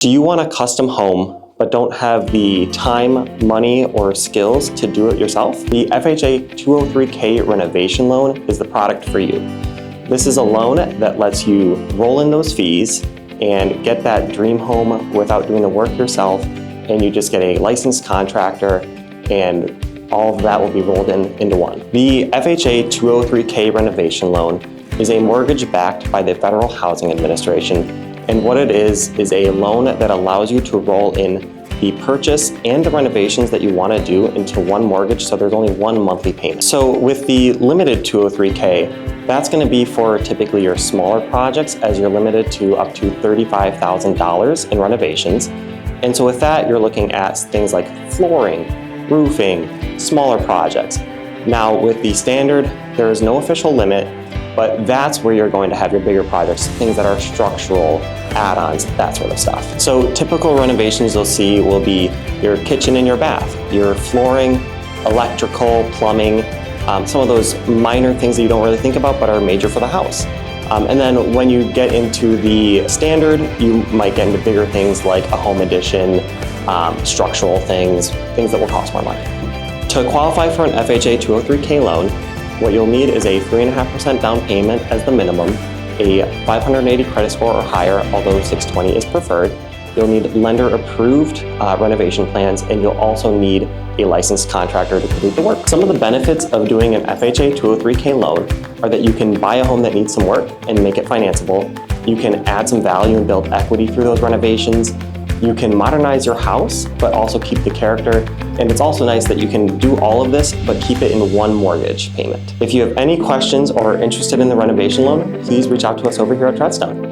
Do you want a custom home but don't have the time, money, or skills to do it yourself? The FHA 203K Renovation Loan is the product for you. This is a loan that lets you roll in those fees and get that dream home without doing the work yourself, and you just get a licensed contractor, and all of that will be rolled into one. The FHA 203K Renovation Loan is a mortgage backed by the Federal Housing Administration. And what it is a loan that allows you to roll in the purchase and the renovations that you want to do into one mortgage, so there's only one monthly payment. So with the limited 203K, that's going to be for typically your smaller projects, as you're limited to up to $35,000 in renovations. And so with that, you're looking at things like flooring, roofing, smaller projects. Now with the standard, there is no official limit, but that's where you're going to have your bigger projects, things that are structural, add-ons, that sort of stuff. So typical renovations you'll see will be your kitchen and your bath, your flooring, electrical, plumbing, some of those minor things that you don't really think about but are major for the house. And then when you get into the standard, you might get into bigger things like a home addition, structural things that will cost more money. To qualify for an FHA 203K loan, what you'll need is a 3.5% down payment as the minimum, a 580 credit score or higher, although 620 is preferred. You'll need lender-approved renovation plans, and you'll also need a licensed contractor to complete the work. Some of the benefits of doing an FHA 203K loan are that you can buy a home that needs some work and make it financeable. You can add some value and build equity through those renovations. You can modernize your house, but also keep the character. And it's also nice that you can do all of this, but keep it in one mortgage payment. If you have any questions or are interested in the renovation loan, please reach out to us over here at Treadstone.